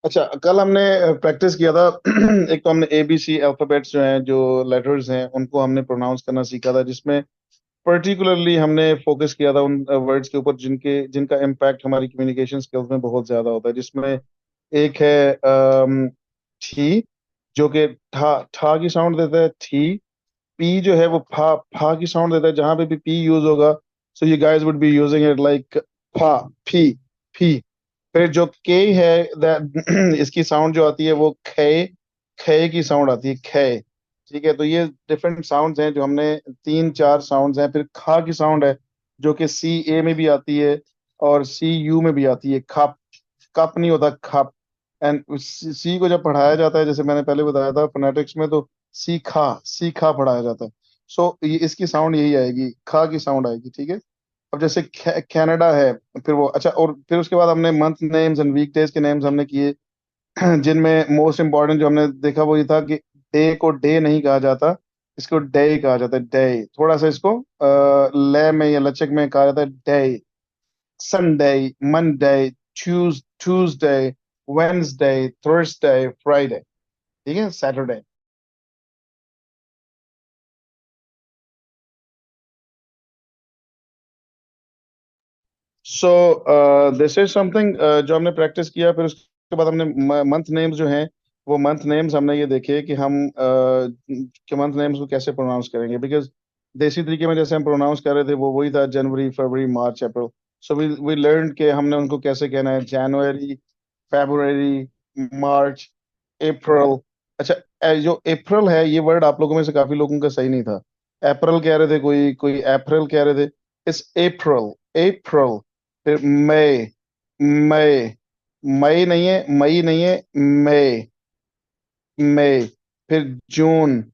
अच्छा, कल हमने प्रैक्टिस किया था। एक तो हमने ABC अल्फाबेट्स जो हैं, जो लेटर्स हैं, उनको हमने प्रोनाउंस करना सीखा था, जिसमें पर्टिकुलरली हमने फोकस किया था उन वर्ड्स के ऊपर जिनके जिनका इम्पैक्ट हमारी कम्युनिकेशन स्किल्स में बहुत ज्यादा होता है। जिसमें एक है थी, जो कि ठा ठा की साउंड देता है, थी। पी जो है वो फा फा की साउंड देता है, जहां पे भी पी यूज होगा, so you guys would be using it like फा, फी, फी। फिर जो के है, that इसकी साउंड जो आती है वो खे, खे की साउंड आती है, खे। ठीक है, तो ये डिफरेंट साउंड्स हैं जो हमने, तीन चार साउंड्स हैं। फिर खा की साउंड है, जो कि CA में भी आती है और CU में भी आती है, खप। कप नहीं होता, खप। एंड सी को जब पढ़ाया जाता है, जैसे मैंने पहले बताया था फोनेटिक्स में, तो सीखा पढ़ाया जाता है। सो ये इसकी साउंड यही आएगी, खा की साउंड आएगी। ठीक है। अब जैसे कनाडा है, फिर वो, अच्छा, और फिर उसके बाद हमने month names and week days के नेम्स हमने किए। जिनमें मोस्ट इम्पोर्टेंट जो हमने देखा वो ये था कि डे को डे नहीं कहा जाता, इसको डे कहा जाता है, डे। थोड़ा सा इसको लय में या लचक में कहा जाता है, day. Sunday, Monday, Tuesday, Wednesday, Thursday, Friday. ठीक है, Saturday. So this is something जो हमने प्रैक्टिस किया। फिर उसके बाद हमने मंथ नेम्स जो हैं, वो मंथ नेम्स हमने ये देखे कि हम कि मंथ नेम्स को कैसे प्रोनाउंस करेंगे, बिकॉज देसी तरीके में जैसे हम प्रोनाउंस कर रहे थे वो वही था, जनवरी, फरवरी, मार्च, अप्रैल। सो वी लर्न के हमने उनको कैसे कहना है, जनवरी, फरवरी, मार्च, अप्रैल। अच्छा, जो अप्रैल है, ये वर्ड आप लोगों में से काफी लोगों का सही नहीं था। अप्रैल कह रहे थे, कोई कोई अप्रैल कह रहे थे। इस अप्रैल, अप्रैल। फिर मई, मई, मई नहीं है, मई नहीं है, मई, मई। फिर जून,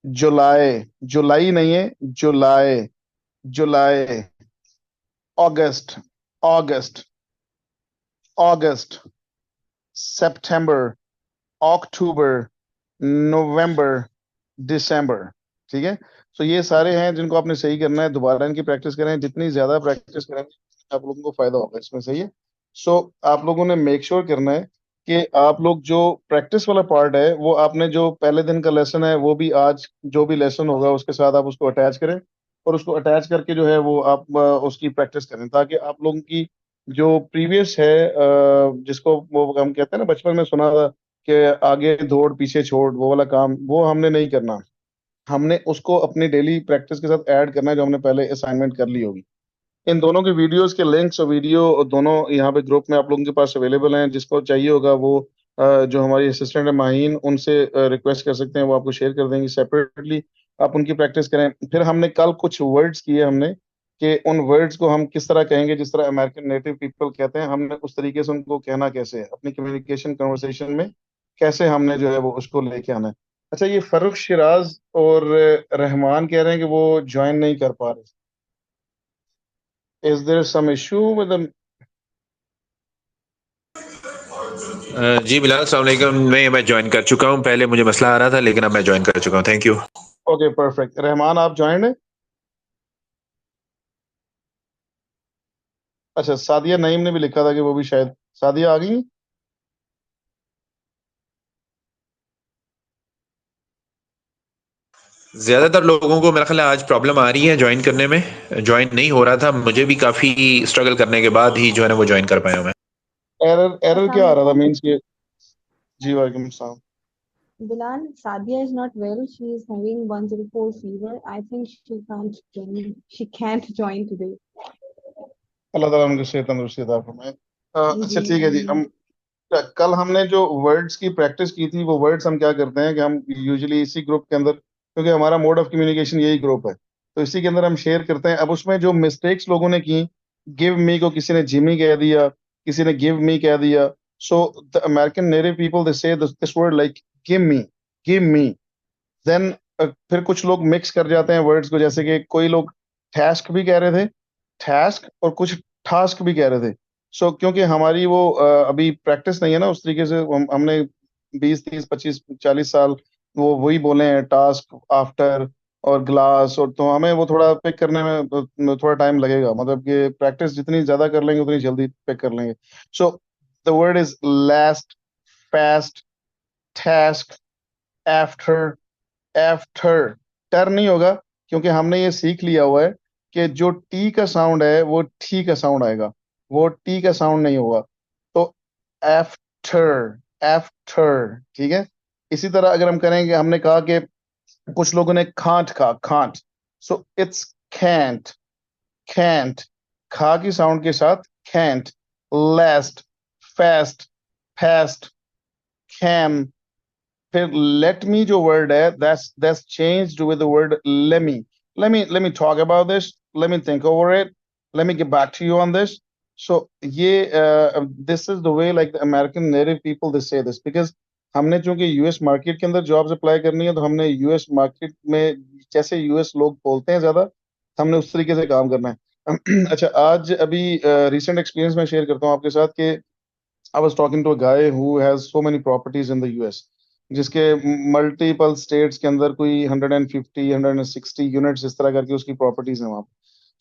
जुलाई, जुलाई नहीं है, जुलाई, जुलाई। अगस्त, अगस्त, अगस्त। सितंबर, अक्टूबर, नवंबर, दिसंबर। ठीक है। तो ये सारे हैं जिनको आपने सही करना है, दोबारा इनकी प्रैक्टिस करें, जितनी ज्यादा प्रैक्टिस करेंगे आप लोगों को फायदा होगा इसमें। सही है। सो आप लोगों ने मेक श्योर करना है कि आप लोग जो प्रैक्टिस वाला पार्ट है, वो आपने जो पहले दिन का लेसन है, वो भी आज जो भी लेसन होगा उसके साथ आप उसको अटैच करें। और उसको अटैच करके जो है वो आप उसकी प्रैक्टिस करें, ताकि आप लोगों की जो प्रीवियस है, जिसको वो हम कहते हैं ना, बचपन में सुना था कि आगे दौड़ पीछे छोड़, वो वाला काम वो हमने नहीं करना। हमने उसको अपनी डेली प्रैक्टिस के साथ ऐड करना है, जो हमने पहले असाइनमेंट कर ली होगी। इन दोनों के वीडियोस के लिंक्स और वीडियो दोनों यहाँ पे ग्रुप में आप लोगों के पास अवेलेबल हैं। जिसको चाहिए होगा वो जो हमारी असिस्टेंट है माहीन, उनसे रिक्वेस्ट कर सकते हैं, वो आपको शेयर कर देंगी सेपरेटली। आप उनकी प्रैक्टिस करें। फिर हमने कल कुछ वर्ड्स किए हमने, कि उन वर्ड्स को हम किस तरह कहेंगे, जिस तरह अमेरिकन नेटिव पीपल कहते हैं, हमने उस तरीके से उनको कहना कैसे है अपनी कम्युनिकेशन कन्वर्सेशन में, कैसे हमने जो है वो उसको लेके आना है। अच्छा, ये फर्रुख शिराज और रहमान कह रहे हैं कि वो ज्वाइन नहीं कर पा रहे। Is there some issue with them? जी बिलाल, अस्सलाम वालेकुम। मैं ज्वाइन कर चुका हूँ। पहले मुझे मसला आ रहा था, लेकिन अब मैं ज्वाइन कर चुका हूँ। Thank you. Okay, perfect. Rahman, आप ज्वाइन है? अच्छा, सादिया नईम ने भी लिखा था कि वो भी शायद। सादिया आ गई? ज्यादातर लोगों को मेरा ख्याल है आज प्रॉब्लम आ रही है ज्वाइन करने में। ज्वाइन नहीं हो रहा था, मुझे भी काफी स्ट्रगल करने के बाद ही जो है ना वो ज्वाइन कर पाया हूँ मैं। एरर, एरर अस्सलाम क्या आ रहा था, वालेकुम। मीन्स के? जी वालेकुम सलाम। Bilal, Sadia is not well. She is having 104 fever. I think she can't join. She can't join today. अल्लाह ताला उनको सेहत तंदुरुस्ती अता फरमाए। जी अच्छा, ठीक है जी। आमीन। हम कल हमने जो वर्ड्स की प्रैक्टिस की थी, वो वर्ड्स हम क्या करते हैं कि हम यूजुअली इसी ग्रुप के अंदर, क्योंकि हमारा मोड ऑफ कम्युनिकेशन यही ग्रुप है, तो इसी के अंदर हम शेयर करते हैं। अब उसमें जो मिस्टेक्स लोगों ने की, गिव मी को किसी ने जिमी कह दिया, किसी ने गिव मी कह दिया। So the American native people, they say this word like give me, give me. Then फिर कुछ लोग मिक्स कर जाते हैं वर्ड्स को, जैसे कि कोई लोग टैस्क भी कह रहे थे, टैस्क, और कुछ टास्क भी कह रहे थे। सो क्योंकि हमारी वो अभी प्रैक्टिस नहीं है ना उस तरीके से, हमने 20, 30, 25, 40 साल वो वही बोले हैं, टास्क, आफ्टर और ग्लास। और तो हमें वो थोड़ा पिक करने में थोड़ा टाइम लगेगा, मतलब कि प्रैक्टिस जितनी ज्यादा कर लेंगे उतनी जल्दी पिक कर लेंगे। So the word is last, fast, task, after, after. टर नहीं होगा, क्योंकि हमने ये सीख लिया हुआ है कि जो टी का साउंड है वो ठी का साउंड आएगा, वो टी का साउंड नहीं होगा। तो आफ्टर, आफ्टर, ठीक है। इसी तरह अगर हम करेंगे, हमने कहा कि कुछ लोगों ने खांट कहा, खांट, सो इट्स कैंट, कैंट, खा की साउंड के साथ can't. Last, fast, fast, calm. फिर लेट मी जो वर्ड है, that's changed with the word lemme. let me talk about this, let me think over it, let me get back to you on this. So ये this is the way like the American native people they say this, because हमने चूंकि US market के अंदर jobs apply करनी है, तो हमने US market में जैसे यूएस लोग बोलते हैं ज्यादा, हमने उस तरीके से काम करना है। अच्छा, आज अभी रिसेंट एक्सपीरियंस मैं शेयर करता हूँ आपके साथ कि I was talking to a guy who has so many properties in the US, जिसके मल्टीपल स्टेट्स के अंदर कोई 150 160 यूनिट्स इस तरह करके उसकी प्रॉपर्टीज हैं वहाँ पे।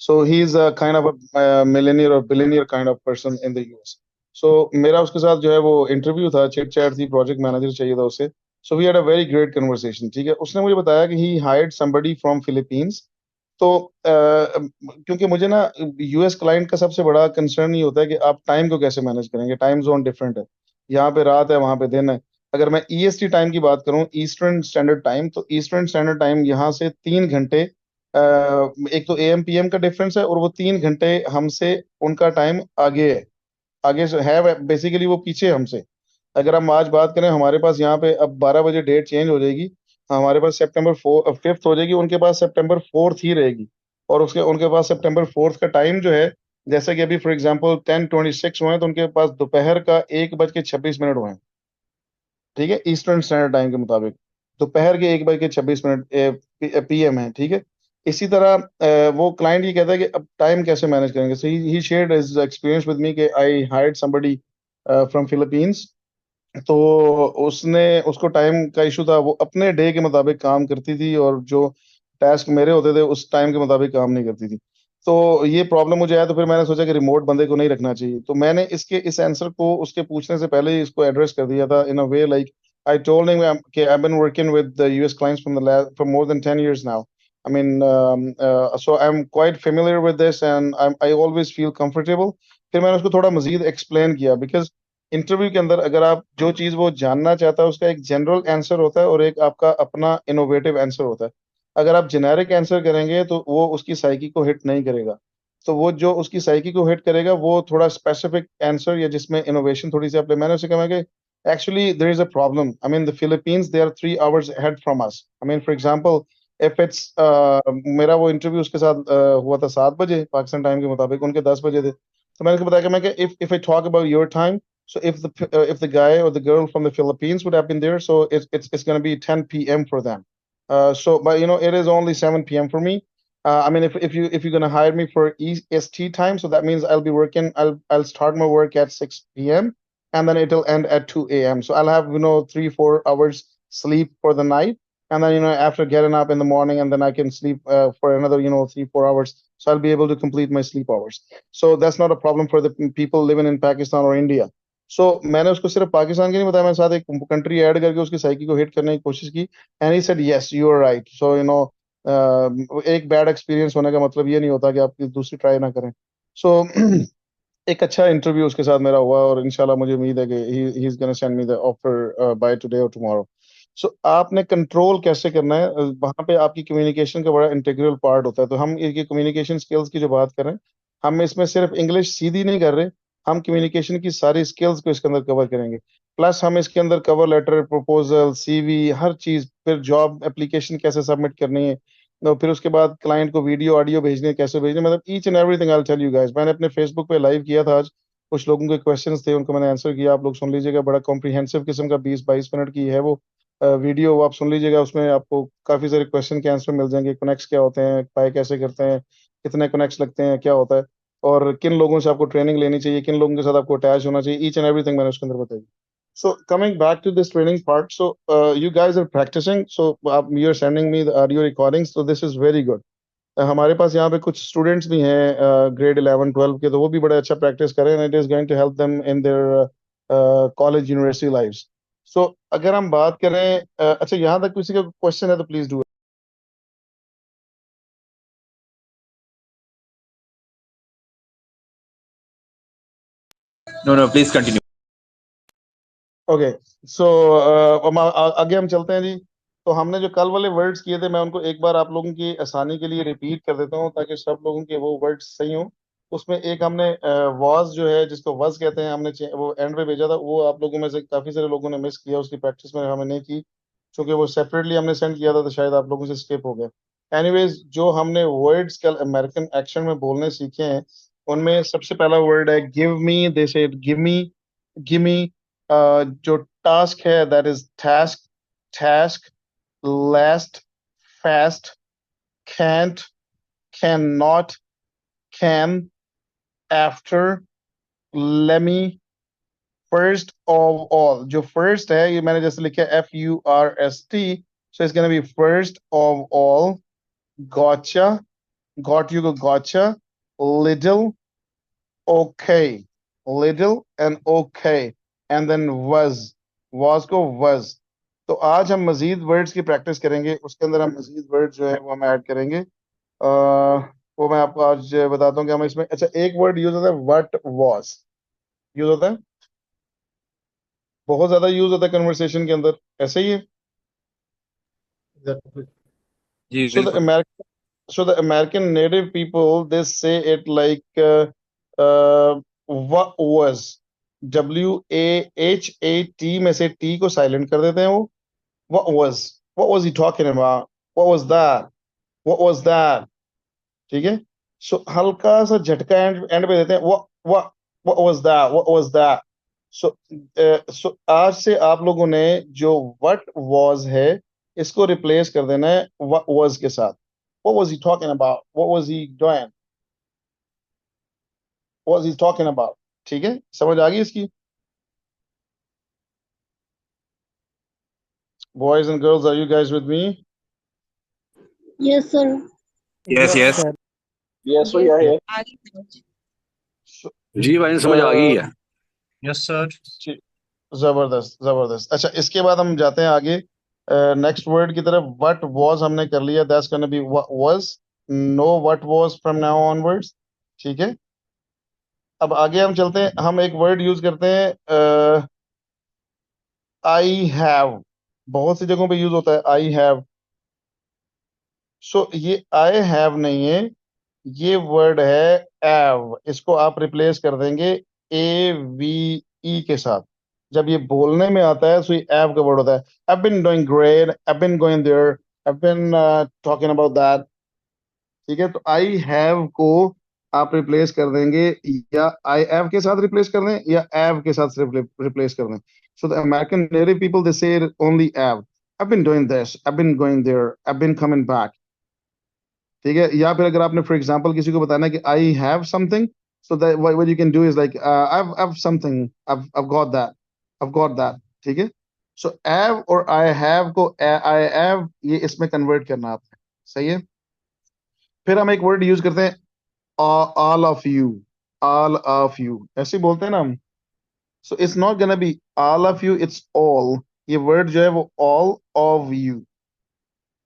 So he is a kind of a millionaire और billionaire kind of person in the US. So मेरा उसके साथ जो है वो इंटरव्यू था, चिट चैट थी, प्रोजेक्ट मैनेजर चाहिए था उसे। So we had a very great conversation, ठीक है। उसने मुझे बताया कि he hired somebody from Philippines. तो क्योंकि मुझे ना यूएस क्लाइंट का सबसे बड़ा कंसर्न ये होता है कि आप टाइम को कैसे मैनेज करेंगे, टाइम जोन डिफरेंट है, यहाँ पे रात है वहां पे दिन है। अगर मैं ईएसटी टाइम की बात करूं, ईस्टर्न स्टैंडर्ड टाइम, तो ईस्टर्न स्टैंडर्ड टाइम यहाँ से 3 घंटे, एक तो एएम पीएम का डिफरेंस है, और वो 3 घंटे हमसे, उनका टाइम आगे है, आगे से है, बेसिकली वो पीछे है हमसे। अगर हम आज बात करें, हमारे पास यहाँ पे अब 12 बजे डेट चेंज हो जाएगी, हमारे पास September 5th हो जाएगी, उनके पास September 4th ही रहेगी। और उसके उनके पास September 4th का टाइम जो है, जैसे कि अभी फॉर एग्जांपल 10:26 हुए हैं, तो उनके पास दोपहर का 1:26 हुए हैं, ठीक है, ईस्टर्न स्टैंडर्ड टाइम के मुताबिक। दोपहर के 1:26 पीएम है, ठीक है। इसी तरह वो क्लाइंट ये कहता है कि अब टाइम कैसे मैनेज करेंगे। So he shared his experience with me कि I hired somebody from Philippines. तो उसने उसको टाइम का इशू था, वो अपने डे के मुताबिक काम करती थी, और जो टास्क मेरे होते थे उस टाइम के मुताबिक काम नहीं करती थी। तो ये प्रॉब्लम मुझे आया, तो फिर मैंने सोचा कि रिमोट बंदे को नहीं रखना चाहिए। तो मैंने इसके इस आंसर को उसके पूछने से पहले ही इसको एड्रेस कर दिया था in a way like I told him कि I been working with the US clients from more than 10 years now. I mean, so I'm quite familiar with this and I always feel comfortable. फिर मैंने उसको थोड़ा मजीद explain किया, because interview के अंदर अगर आप जो चीज वो जानना चाहता है उसका एक जनरल आंसर होता है और एक आपका अपना इनोवेटिव आंसर होता है। अगर आप जेनेरिक आंसर करेंगे तो वो उसकी साइकी को हिट नहीं करेगा। तो वो जो उसकी साइकी को हिट करेगा वो थोड़ा स्पेसिफिक आंसर या जिसमें इनोवेशन थोड़ी सी आप, मैंने उसे कहा कि actually there is a problem, I mean the Philippines they are 3 hours ahead from us. I mean for example if it's मेरा वो इंटरव्यू उसके साथ हुआ था 7 बजे पाकिस्तान टाइम के मुताबिक, उनके 10 बजे थे। तो मैंने उसको बताया कि मैं if I talk about your time, so if the guy or the girl from the Philippines would have been there, so it's going to be 10 p.m. for them. So but you know it is only 7 p.m. for me. I mean if you're going to hire me for EST time, so that means I'll be working. I'll start my work at 6 p.m. and then it'll end at 2 a.m. So I'll have 3-4 hours sleep for the night, and then after getting up in the morning, and then I can sleep for another 3-4 hours. So I'll be able to complete my sleep hours. So that's not a problem for the people living in Pakistan or India. सो मैंने उसको सिर्फ पाकिस्तान की नहीं बताया, मैंने साथ एक country add करके उसकी साइकी को हिट करने की कोशिश की। And he said yes you are right. So एक बैड एक्सपीरियंस होने का मतलब ये नहीं होता कि आप दूसरी ट्राई ना करें। सो एक अच्छा इंटरव्यू उसके साथ मेरा हुआ, और इंशाल्लाह मुझे उम्मीद है कि he is gonna send me the offer by today और टुमारो। सो आपने कंट्रोल कैसे करना है, वहां पे आपकी कम्युनिकेशन का बड़ा इंटीग्रल पार्ट होता है। तो हम ये कम्युनिकेशन स्किल्स की जो बात कर रहे हैं, हम इसमें सिर्फ इंग्लिश सीधी नहीं कर रहे, हम कम्युनिकेशन की सारी स्किल्स को इसके अंदर कवर करेंगे। प्लस हम इसके अंदर कवर लेटर, प्रपोजल, सीवी, हर चीज, फिर जॉब एप्लीकेशन कैसे सबमिट करनी है, तो फिर उसके बाद क्लाइंट को वीडियो ऑडियो भेजने हैं, कैसे भेजने, मतलब each and everything I will tell you guys. मैंने अपने फेसबुक पे लाइव किया था आज, कुछ लोगों के क्वेश्चंस थे, उनको मैंने आंसर किया। आप लोग सुन लीजिएगा, बड़ा कॉम्प्रिहेंसिव किस्म का 20-22 मिनट की है वो वीडियो, वो आप सुन लीजिएगा। उसमें आपको काफी सारे क्वेश्चन के आंसर मिल जाएंगे, कनेक्ट्स क्या होते हैं, पाई कैसे करते हैं, कितने कनेक्ट्स लगते हैं, क्या होता है, और किन लोगों से आपको ट्रेनिंग लेनी चाहिए, किन लोगों के साथ आपको अटैच होना चाहिए, ईच एंड एवरीथिंग मैंने उसके अंदर बताई। So coming back to this training part, so you guys are practicing, so you're sending me the audio recordings, so this is very good. हमारे पास यहाँ पे कुछ स्टूडेंट्स भी हैं ग्रेड 11-12 के, तो वो भी बड़ा अच्छा प्रैक्टिस करें, and it is going to help them in their college university lives. So अगर हम बात करें अच्छा यहाँ तक किसी का क्वेश्चन है तो please do. No no please continue. Okay. So आगे हम चलते हैं जी। तो हमने जो कल वाले वर्ड्स किए थे मैं उनको एक बार आप लोगों की आसानी के लिए रिपीट कर देता हूँ ताकि सब लोगों के वो वर्ड्स सही हों। उसमें एक हमने वॉज जो है जिसको वज कहते हैं हमने वो एंड पे भेजा था, वो आप लोगों में से काफी सारे लोगों ने मिस किया, उसकी प्रैक्टिस में हमें नहीं की क्योंकि वो सेपरेटली हमने सेंड किया था तो शायद आप लोगों से स्किप हो गया। एनीवेज जो हमने वर्ड्स कल अमेरिकन एक्शन में बोलने सीखे हैं उनमें सबसे पहला वर्ड है give me. They said give me, give मी। जो टास्क है that is task, task, last, fast, can't, cannot, can, after, let me, first of all। जो first है ये मैंने जैसे लिखा है FURST, so it's gonna be first of all। gotcha, got you को gotcha। little, okay, little and okay, and then was को was। तो आज हम मजीद वर्ड्स की प्रैक्टिस करेंगे, उसके अंदर हम मजीद वर्ड जो है वो हम ऐड करेंगे। वो मैं आपको आज बताता हूँ कि हम इसमें अच्छा एक वर्ड यूज होता है व्हाट वाज, यूज होता है, बहुत ज्यादा यूज होता है कन्वर्सेशन के अंदर, ऐसे ही है। जी सो द बिल्कुल। American, so the American native people they say it like what was, WAHAT में से T को साइलेंट कर देते हैं वो। what was he talking about, what was that, what was that। ठीक है। सो हल्का सा झटका एंड एंड पे देते हैं what was that, what was that। सो सो आज से आप लोगों ने जो what was है इसको रिप्लेस कर देना है what was के साथ। what was he talking about, what was he doing, what was he talking about। ठीक है, समझ आ गई इसकी। Boys and girls, are you guys with me? Yes, sir. Yes Yes, yes. sir. Yes, we Yes, are sir. here. आगे समझ। जी भाई समझ आ गई है। Yes sir. जबरदस्त जबरदस्त। अच्छा इसके बाद हम जाते हैं आगे नेक्स्ट वर्ड की तरफ। व्हाट वाज हमने कर लिया, that's gonna be was. Know what was from now onwards. ठीक है। अब आगे हम चलते हैं, हम एक वर्ड यूज करते हैं आई हैव। बहुत सी जगहों पे यूज होता है आई हैव। सो ये आई हैव नहीं है, ये वर्ड है एव। इसको आप रिप्लेस कर देंगे AVE के साथ। जब ये बोलने में आता है तो ये एव का वर्ड होता है। I've been doing great, I've been going there, I've been talking about that। ठीक है, तो आई हैव को आप रिप्लेस कर देंगे, या आई हैव के साथ रिप्लेस कर दें या एव के साथ रिप्लेस कर दें। सो the American native people they से ओनली एव। I've been doing this, I've been going there, I've been coming back। ठीक है, या फिर अगर आपने फॉर एग्जांपल किसी को बताना है कि I have something, so that what you can do is like I have something, I've got that, I've got that। ठीक है। सो हैव और आई हैव को आई हैव ये इसमें कन्वर्ट करना है आपने। सही है। फिर हम एक वर्ड यूज करते हैं all of you. All of you ऐसे ही बोलते हैं ना हम। सो it's not gonna be all of you, it's all. ये वर्ड जो है वो all of you,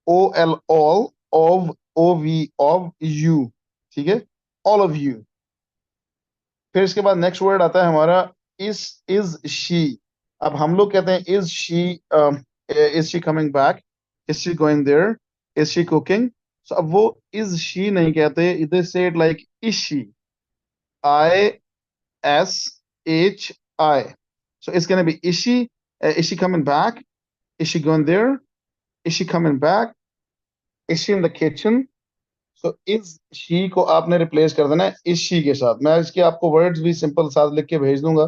OL all of OV of you. ठीक है, ऑल ऑफ यू। फिर इसके बाद नेक्स्ट वर्ड आता है हमारा इज शी। अब हम लोग कहते हैं is she coming back, is she going there, is she cooking. So अब वो इज शी नहीं कहते, इधर से it like is she, ISHI। So it's gonna be is she coming back, is she going there, is she coming back, is she in the kitchen. So is she को आपने replace कर देना है is she के साथ। मैं इसके आपको वर्ड्स भी सिंपल साथ लिख के भेज दूंगा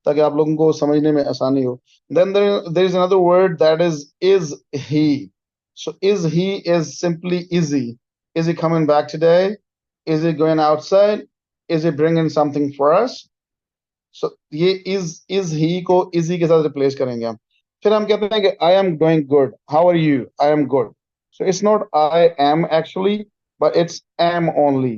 ताकि आप लोगों को समझने में आसानी हो। Then there is another word that is he. So is he is simply is he coming back today, is he going outside, is he bringing something for us. So ये इज ही को इज ही के साथ replace करेंगे हम। फिर हम कहते हैं कि I am doing good, how are you, I am good. So it's not I am actually, but it's am only,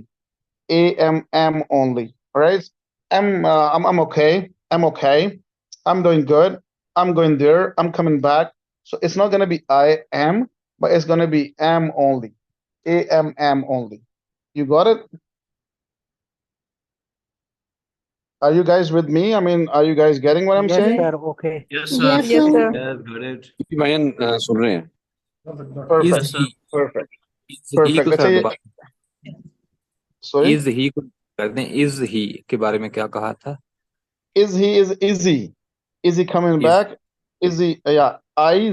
AMM only, right? I'm okay, I'm okay, I'm doing good, I'm going there, I'm coming back. So it's not gonna be I am, but it's gonna be am only. am only. You got it? Are you guys with me? I mean, are you guys getting what I'm Yes, saying? sir. Okay. Yes, Yes, sir. sir. Yes, got it. जी भाईजान सुन रहे हैं Perfect. Yes, sir. Perfect. Is he Perfect. को अच्छा sir ये दोबारा sorry. Is he को कर दें इज ही के बारे में क्या कहा था Is he is he coming is back? Is he yeah, I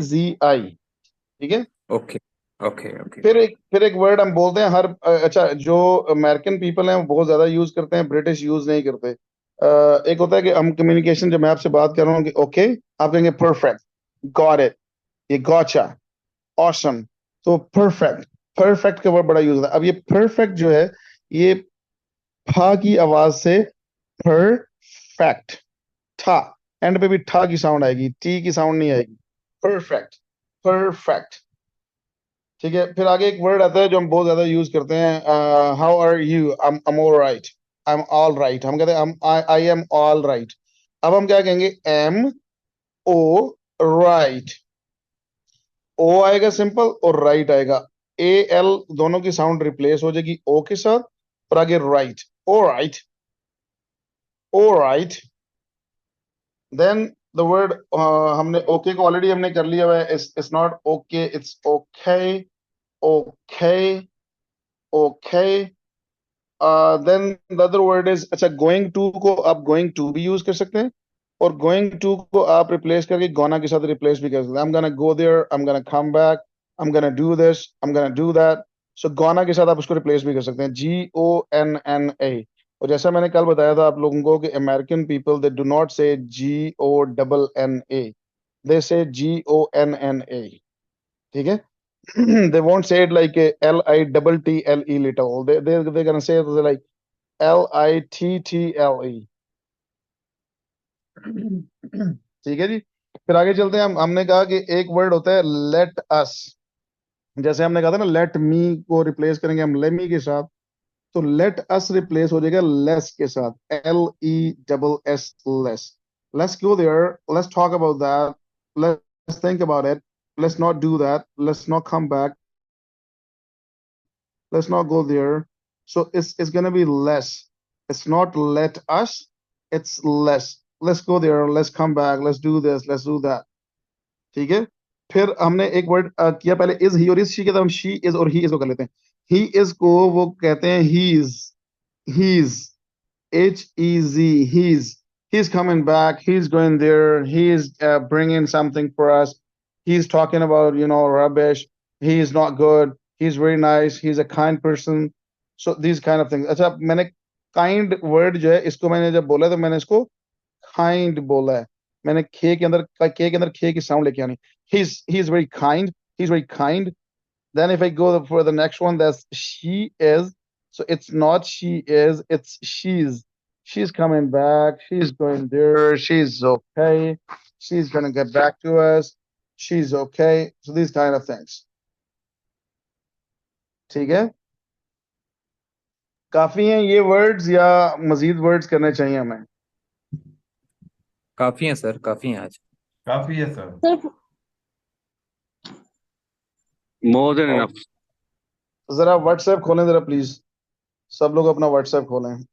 ठीक है? ओके ओके ओके फिर एक वर्ड हम बोलते हैं हर अच्छा जो अमेरिकन पीपल हैं वो बहुत ज्यादा यूज करते हैं, ब्रिटिश यूज नहीं करते। एक होता है कि हम कम्युनिकेशन, जब मैं आपसे बात कर रहा हूँ कि ओके, आप कहेंगे परफेक्ट, गॉट इट, ये गॉचा, ऑसम। तो परफेक्ट, परफेक्ट का वर्ड बड़ा यूज होता है। अब ये परफेक्ट जो है, ये फा की आवाज से परफेक्ट, ठा, एंड पे भी ठा की साउंड आएगी, टी की साउंड नहीं आएगी। परफेक्ट, परफेक्ट, ठीक है। फिर आगे एक वर्ड आता है जो हम बहुत ज्यादा यूज करते हैं, how are you, I am all right, I am all right. हम कहते हैं आई एम ऑल राइट। अब हम क्या कहेंगे, एम ओ राइट। ओ आएगा सिंपल और राइट आएगा, ए एल दोनों की साउंड रिप्लेस हो जाएगी ओ के साथ, और आगे right, oh right, oh right. Then the word, हमने ओके को ऑलरेडी हमने कर लिया हुआ है, it's not okay, it's okay, okay, okay. Then the other word is, अच्छा गोइंग टू को आप गोइंग टू भी यूज कर सकते हैं, और गोइंग टू को आप रिप्लेस करके गोना के साथ रिप्लेस भी कर सकते हैं। I am gonna go there, I am gonna come back, I am gonna do this, I am gonna do that. So gonna के साथ आप उसको रिप्लेस भी कर सकते हैं, GONNA। और जैसा मैंने कल बताया था आप लोगों को कि American people they do not से GONNA, दे से GONNA, ठीक है। they won't say it like a LITTLE little. They're gonna say it like LITTLE. ठीक है जी। फिर आगे चलते हैं। हमने कहा कि एक वर्ड होता है लेट अस। जैसे हमने कहा था ना, लेट मी को रिप्लेस करेंगे हम लेमी के साथ, तो लेट अस रिप्लेस हो जाएगा लेस के साथ, LESS, less. Let's go there, let's talk about that, let's think about it, let's not do that, let's not come back, let's not go there. So it's gonna be less. It's not let us, it's less. Let's go there, let's come back, let's do this, let's do that. ठीक है। फिर हमने एक word किया पहले, is he और is she के, तो हम शी इज और ही इज को कर लेते हैं। ही इज को वो कहते हैं he is, HEZ, he's coming back, he's going there, he's bringing something for us, he's talking about, you know, rubbish, he's not good, he's very nice, he's a kind person. So these kind of things. अच्छा, मैंने kind word जो है, इसको मैंने जब बोला तो मैंने इसको kind बोला है। मैंने खे के अंदर खे की साउंड लेके आनी। he's very kind, he's very kind. Then if I go for the next one, that's she is. So it's not she is, it's she's. She's coming back. She's going there. She's okay. She's gonna get back to us. She's okay. So these kind of things. ठीक है? काफी हैं ये words या मजीद words करने चाहिए हमें? काफी है सर काफी है आज काफी है sir. Sir, More than enough. जरा व्हाट्सएप खोलें जरा प्लीज, सब लोग अपना व्हाट्सएप खोलें।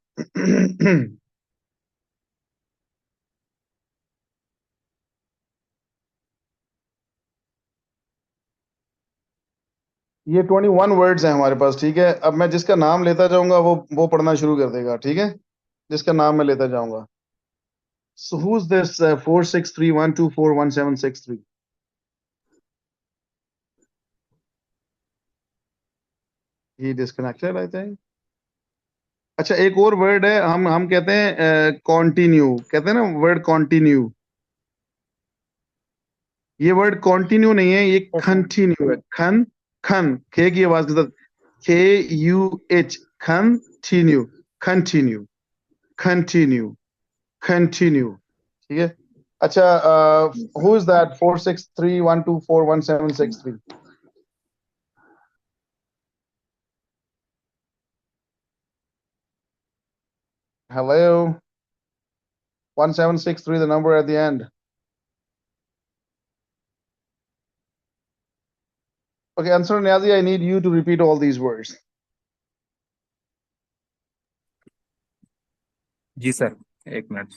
ये 21 वर्ड्स हैं हमारे पास, ठीक है। अब मैं जिसका नाम लेता जाऊंगा वो पढ़ना शुरू कर देगा, ठीक है, जिसका नाम मैं लेता जाऊंगा। So who's this 4631241763? He disconnected, I think. अच्छा, एक और वर्ड है, हम कहते हैं कॉन्टिन्यू, कहते हैं ना वर्ड कॉन्टिन्यू। ये वर्ड कॉन्टिन्यू नहीं है, ये कंटिन्यू है। खन खन, खे की आवाज के साथ, KUH, continue, continue, continue, continue, ठीक है। अच्छा, who is that 4631241763? Hello, 1763, the number at the end. Okay, Ansar Niazi, I need you to repeat all these words. जी सर, एक मिनट।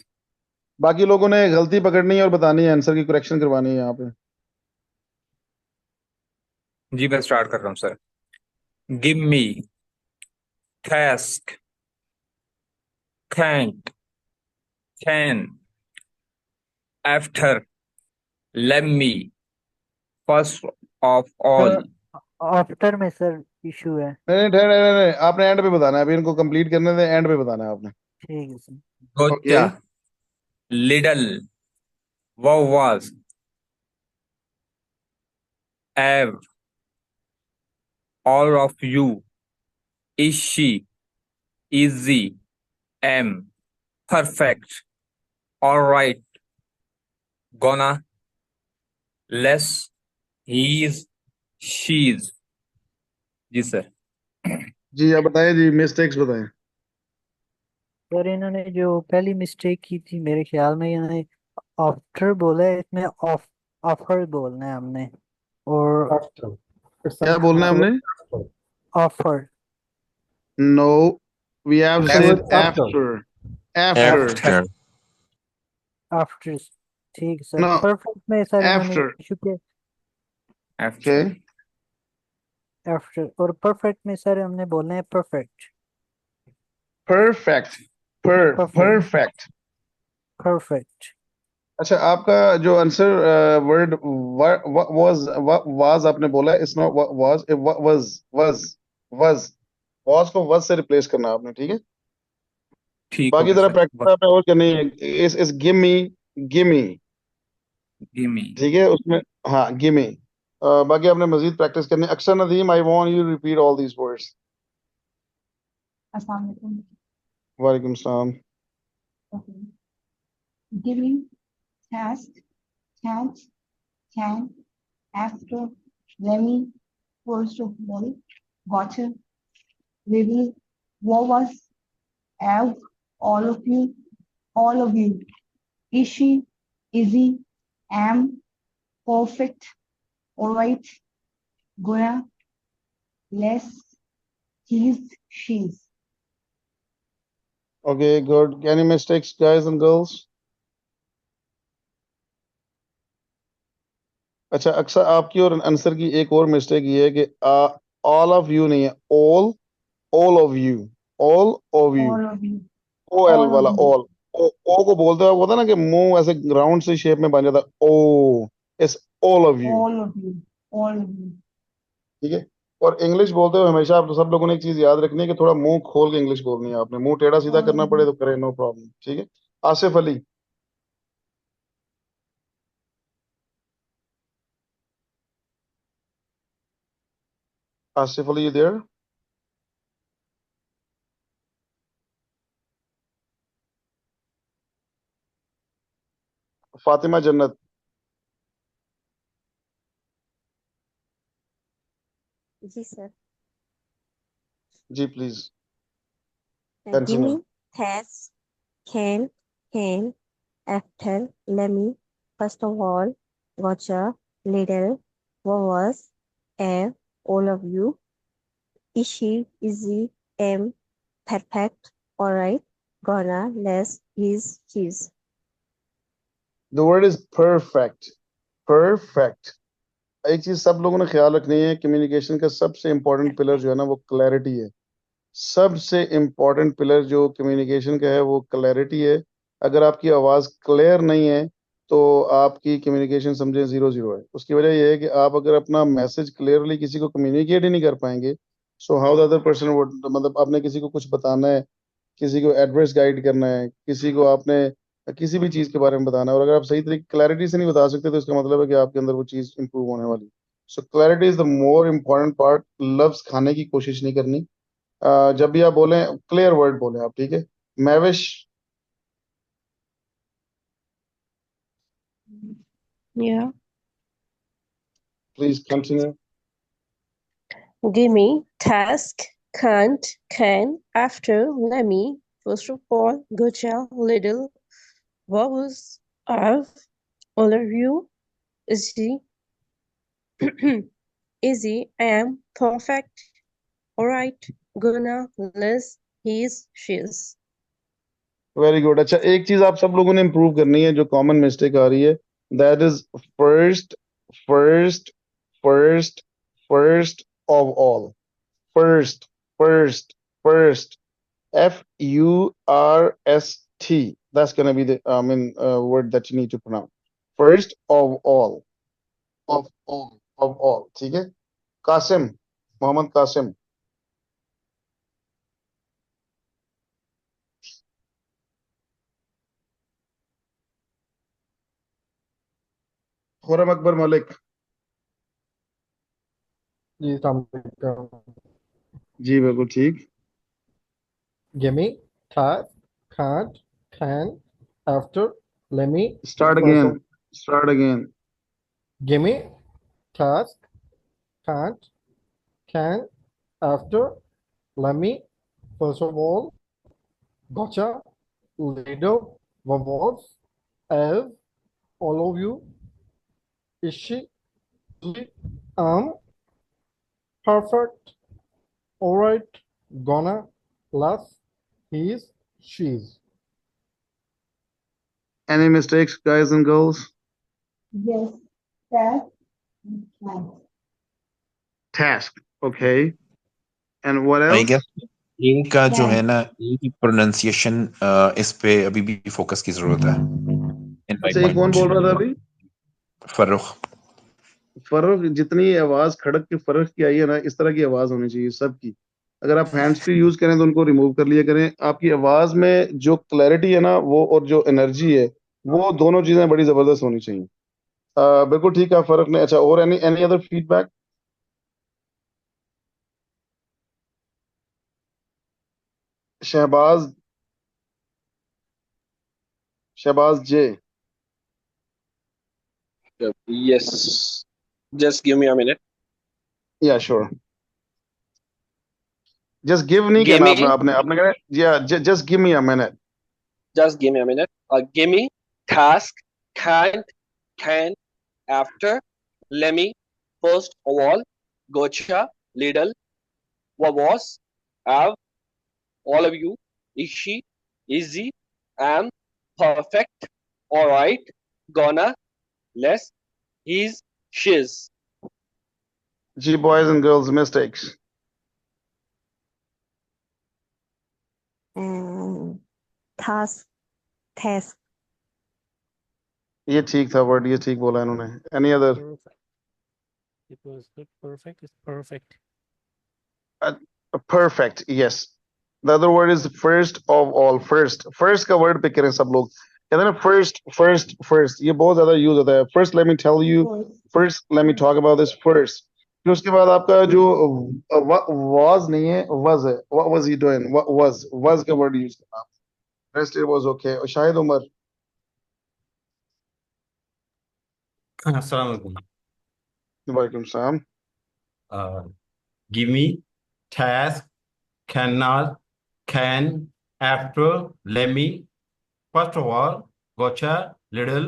बाकी लोगों ने गलती पकड़नी है और बतानी है, आंसर की करेक्शन करवानी है यहाँ पे। जी मैं स्टार्ट कर रहा हूँ sir. Give me, task, can't, can, after, let me, first of all। Sir after में सर इशू है। नहीं नहीं ठहरे नहीं, नहीं, आपने एंड पे बताना है, अभी इनको कंप्लीट करने दे, एंड पे बताना है आपने। ठीक है sir. Gotcha, little, was, have, all of you, is she, easy, am, perfect, all right, gonna, less, he is, she is। जी सर। जी आप बताएं जी, मिस्टेक्स बताएं। सर इन्होंने जो पहली मिस्टेक की थी मेरे ख्याल में इन्होंने आफ्टर बोला है, इसमें ऑफर बोलना है हमने। और क्या बोलना है हमने? Offer. No, we have said after. After. After. After ठीक है सर। नो, परफेक्ट में सर इन्होंने आफ्टर। इशू किया ओके, आफ्टर, और परफेक्ट में सर हमने बोलना है perfect. Perfect. Perfect perfect. Perfect. अच्छा, आपका जो आंसर वर्ड वाज आपने बोला, इट्स नॉट वाज, वाज को वाज से रिप्लेस करना है आपने, ठीक है? ठीक हो बाकी गया जरा सर। प्रैक्टिस आपने और करनी है। इस गिमी, गिमी, गिमी। ठीक है उसमें। हाँ, गिमी। बाकी आपने मजीद प्रैक्टिस करनी है। अक्सर Nadeem, I want you repeat all these words. अस्सलाम वालेकुम। वालेकुम सलाम। Okay. Give me, task, can't, can, after, let me, first of all, gotcha, really, what was, have, all of you, is she, easy, am, perfect, all right, gonna, less, he's, she's. Okay good. Any mistakes guys and girls? अच्छा, अक्सर आपकी और answer की एक और mistake ये है कि ऑल ऑफ यू नहीं है, all of you, all of you, All of you, O L all of वाला you, ऑल। ओ को बोलते हुए होता है ना कि मुंह ऐसे राउंड से शेप में बन जाता है, oh, it's all of you, all of you, all of you. ठीक है? और इंग्लिश बोलते हुए हमेशा आप सब लोगों ने एक चीज याद रखनी है कि थोड़ा मुंह खोल के इंग्लिश बोलनी है आपने। मुंह टेढ़ा सीधा All करना of पड़े you. तो करे, नो प्रॉब्लम, ठीक है? Asif Ali, Asif Ali, you there? फातिमा जन्नत, जी सर। जी please Give continue. me, task, can, after, let me, first of all, gotcha, little, was, am, all of you, is she, easy, am, perfect, alright, gonna, less, his, his। The word is perfect, perfect. एक चीज सब लोगों ने ख्याल रखनी है, communication का सबसे इंपॉर्टेंट पिलर जो है ना वो क्लैरिटी है। सबसे इंपॉर्टेंट पिलर जो कम्युनिकेशन का है वो क्लैरिटी है। अगर आपकी आवाज क्लियर नहीं है तो आपकी कम्युनिकेशन समझे 0-0 है। उसकी वजह यह है कि आप अगर अपना मैसेज क्लियरली किसी को कम्युनिकेट ही नहीं कर पाएंगे, so how the other person would, मतलब आपने किसी को कुछ बताना है, किसी को एड्रेस गाइड करना है, किसी को आपने किसी भी चीज के बारे में बताना है, और अगर आप सही तरीके क्लैरिटी से नहीं बता सकते तो इसका मतलब है कि आपके अंदर वो चीज इंप्रूव होने वाली। So clarity is the more important part. लफ्ज खाने की कोशिश नहीं करनी। जब भी आप बोलें क्लियर वर्ड बोलें आप, ठीक है? मैविश, Yeah. Please continue. Give me, task, can't, can, after, let me, first of all, gotcha, little, was, of, all of you, is he, easy, am, perfect, alright, gonna, less, he's, she's. Very good. अच्छा, एक चीज आप सब लोगों ने improve करनी है, जो कॉमन मिस्टेक आ रही है, that is first, first, first, first of all. First, first, first, FURST, that's gonna be the word that you need to pronounce. First of all, of all, of all, ठीक है। कासिम, मोहम्मद कासिम। खुरम अकबर मलिक। जी अस्सलाम। जी बिल्कुल ठीक। Gimme, task, can't, can, after, let me, start first of, again, start again. gimme, task, can't, can, after, let me, first of all, gotcha, later, was, as, all of you, is she, perfect, alright, gonna, last, he's, she's. Any mistakes, guys and girls? Yes, that can. Task, okay. And what I else? Guess a का जो Can. है ना, ए की pronunciation, इस पे अभी भी focus की जरूरत है इन माय अच्छा, ये कौन बोल माइंड। रहा था अभी? फर्रुख। फर्क, जितनी आवाज खड़क के फर्क की आई है ना, इस तरह की आवाज होनी चाहिए सबकी। अगर आप हैंड्स फ्री यूज करें तो उनको रिमूव कर लिया करें। आपकी आवाज में जो क्लैरिटी है ना, वो और जो एनर्जी है, वो दोनों चीजें बड़ी जबरदस्त होनी चाहिए। बिल्कुल ठीक है फर्क ने। अच्छा, और any any other feedback? Shahbaz, Shahbaz ji. Yes. Just give me a minute. या श्योर। जस्ट गिव नहीं कहना आपने, Gimme, आपने कहना या just give me a minute. just give me a minute. Gimme, task, can't, can, after, let me, first of all, gotcha, little, was, have, all of you, is she, easy, am, perfect, alright, gonna, less, he's, she's. जी boys and girls, mistakes. task, task, ये ठीक था word, ये ठीक बोला इन्होंने। Any other? Perfect. It was not perfect, it's perfect. Perfect, yes. The other word is first of all. First, first का word pick करें सब लोग। कहते हैं ना फर्स्ट, फर्स्ट, फर्स्ट, ये बहुत ज्यादा यूज होता है। First let me tell you, First. First let me talk about this first. फिर उसके बाद आपका जो वाज नहीं है, वाज है। What was he doing? Was का वर्ड यूज करना। Rest it was okay. और शाहिद उमर। अस्सलाम वालेकुम। वालेकुम सलाम। Give me, task, cannot, can, after, let me, first of all, gotcha, little,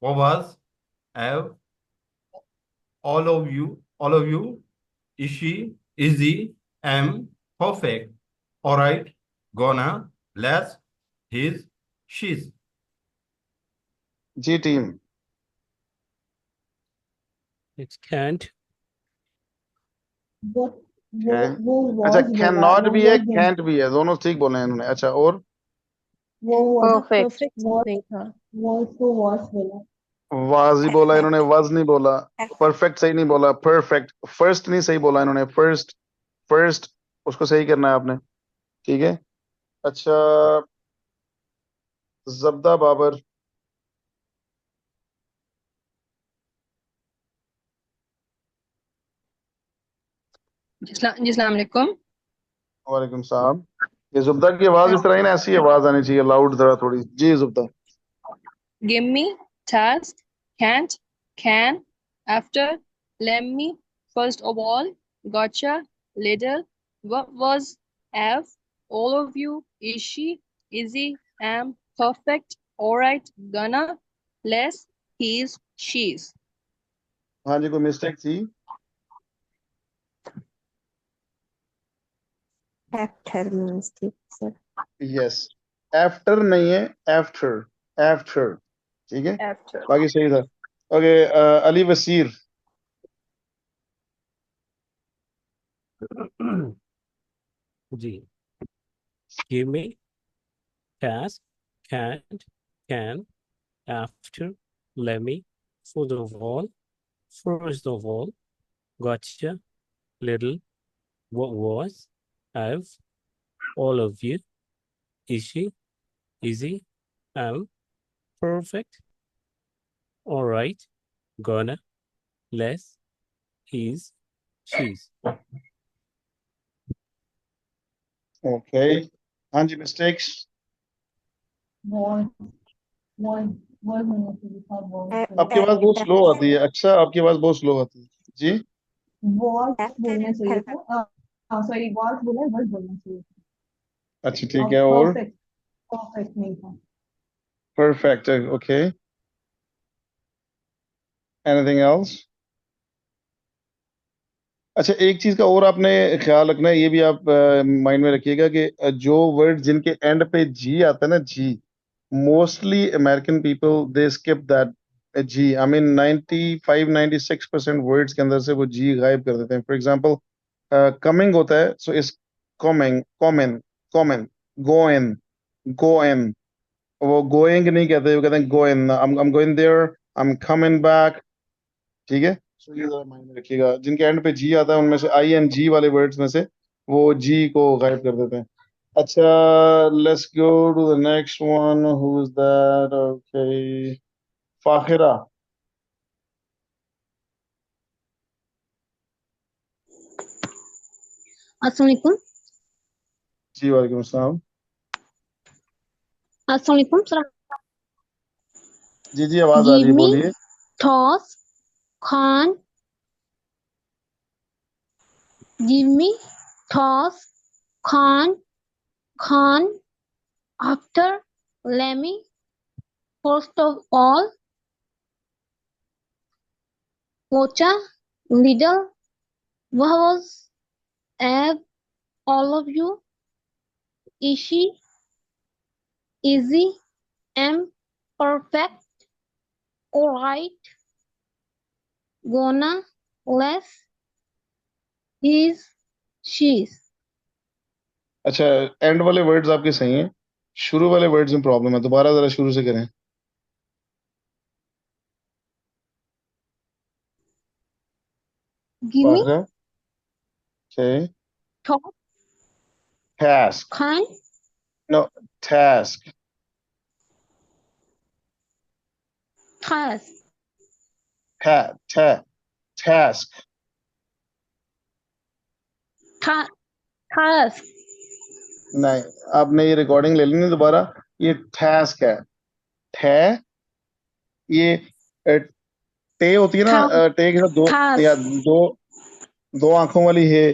was, have, all of you, is she, easy, am, perfect, alright, gonna, less, his, she's. जी team. It's can't. What? Okay. वो अच्छा, was can बोला, not वो भी है, was cantt भी है, दोनों ठीक बोले हैं इन्होंने। अच्छा, और वो was Perfect was नहीं था। was को was बोला। वाज ही बोला इन्होंने, वाज नहीं बोला। परफेक्ट सही नहीं बोला, परफेक्ट। फर्स्ट नहीं सही बोला इन्होंने, फर्स्ट, फर्स्ट, उसको सही करना है आपने। ठीक है। अच्छा, जब्दा बाबर। जी अस्सलाम वालेकुम। वालेकुम सलाम। ये जुब्दा की आवाज इस तरह ही ना, ऐसी आवाज आनी चाहिए, लाउड जरा थोड़ी। जी जुब्दा। Give me, task, can't, can, after, let me, first of all, gotcha, little, what was, have, all of you, is she, easy, am, perfect, alright, gonna, less, he's, she's. हाँ जी, कोई मिस्टेक थी? After means ठीक sir. Yes, after नहीं है, after, after, ठीक है, After. बाकी सही था। Okay, Ali Wasir. Ji, give me, task, can't, can, after, let me, first of all, gotcha, little, what was, have, all of you, is she, easy, am, perfect, all right, gonna, less, is, she's. Okay, हाँ जी, mistakes. आपकी आवाज बहुत slow आती है। अच्छा, आपकी आवाज बहुत स्लो आती है जी। बोलना चाहिए था, सॉरी, वॉट बोला, वर्ड बोलना चाहिए था। अच्छा, ठीक है, और परफेक्ट, परफेक्ट नहीं था। Perfect, okay, anything else? अच्छा, एक चीज का और आपने ख्याल रखना है, ये भी आप माइंड में रखिएगा कि जो वर्ड जिनके एंड पे जी आता है ना, G, mostly American people they skip that G. I mean 95-96% words के अंदर से वो जी गायब कर देते हैं। फॉर एग्जांपल, कमिंग होता है, सो इस coming, comin, comin, goin, goin, वो गोइंग नहीं कहते, वो कहते हैं goin, I am going there, I am coming back, ठीक है। सो ये जरा माइंड में रखिएगा, जिनके एंड पे जी आता है उनमें से, आई एन जी वाले वर्ड्स में से वो जी को गायब कर देते हैं। अच्छा, let's go to the next one, who is that? Okay, Fakhira. अस्सलामुअलैकुम। जी, वालेकुम अस्सलाम। अस्सलामुअलैकुम सर। जी जी, आवाज आ रही गिव है, मी बोलिए। थॉस खान, गिव मी थॉस खान, खान after lemme, first of all Mocha, little, what was, have, all of you, is she, easy, am, perfect, alright, gonna, less, is, she's. अच्छा, एंड वाले वर्ड्स आपके सही हैं, शुरू वाले वर्ड्स में प्रॉब्लम है, दोबारा जरा शुरू से करें। Give me Fakhira, okay, thought, task, kind, no, task, task, ta ta task, task, नहीं, आपने ये रिकॉर्डिंग ले लेनी दोबारा, ये टास्क है, थे, ये टे होती है ना, task, टे के साथ दो या task, दो, दो आंखों वाली है,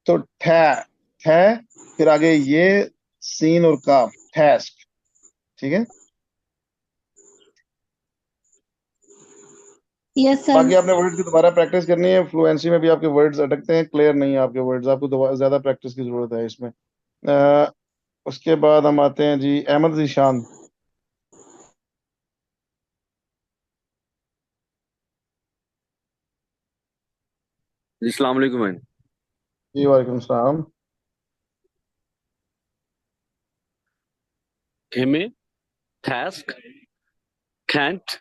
तो थे, थे, फिर आगे ये सीन और काफ, टास्क, ठीक है। yes sir. बाकी आपने वर्ड्स की दोबारा प्रैक्टिस करनी है, फ्लुएंसी में भी आपके वर्ड्स अटकते हैं, क्लियर नहीं है आपके वर्ड्स, आपको दोबारा ज्यादा प्रैक्टिस की जरूरत है इसमें। उसके बाद हम आते हैं जी, अहमद जीशान। अस्सलाम वालेकुम भाई। जी, वालेकुम सलाम। Give me task, can't,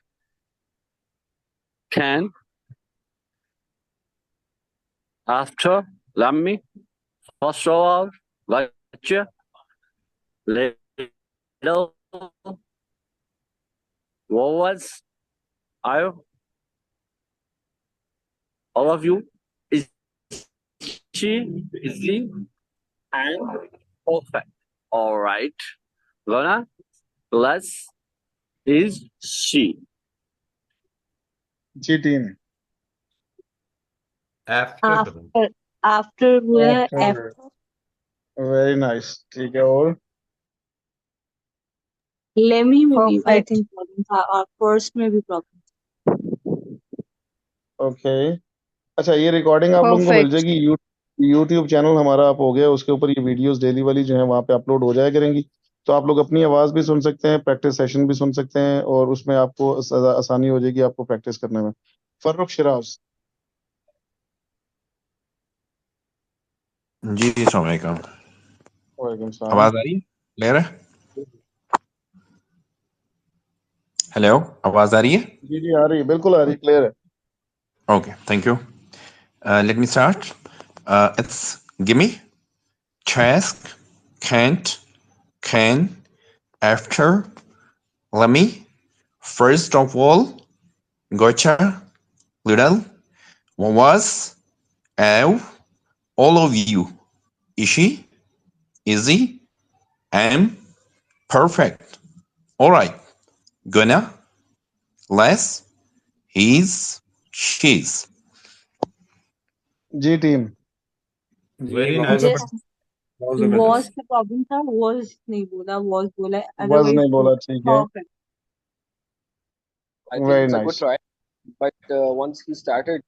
can, after, let me, first of all, gotcha, little, what was, I, all of you, is she, is he, and perfect. All right. Gonna, less, is she. जी team. After, after हुआ है, after, very nice, ठीक है, और lemme में भी आई Perfect. Think problem था और फर्स्ट में भी प्रॉब्लम। ओके। अच्छा, ये रिकॉर्डिंग आप लोगों को मिल Perfect. जाएगी यूट्यूब चैनल हमारा आप हो गया, उसके ऊपर ये वीडियोस डेली वाली जो है वहाँ पे अपलोड हो जाया करेंगी। तो आप लोग अपनी आवाज़ भी सुन सकते हैं, प्रैक्टिस सेशन भी सुन सकते हैं, और उसमें आपको आसानी हो जाएगी आपको प्रैक्टिस करने में। फर्रुख शिराज। जी जी, अस्सलाम वालेकुम। वालेकुम सलाम। आवाज आ रही है? क्लियर है? हेलो, आवाज आ रही है? जी जी आ रही है, बिल्कुल आ रही है, क्लियर है। Okay, thank you. Let me start. It's gimme, task, can't, can, after, let me, first of all, gotcha, little, was, have, all of you, ishi, easy, am, perfect, alright, gonna, less, he's, she's. जी team. Very बहुत nice. Just जबरदस्त, बहुत was जबरदस्त। का problem था, was नहीं बोला, was बोला, बस otherwise नहीं बोला, good, ठीक है। perfect. I think very it's a good nice. try, but once he started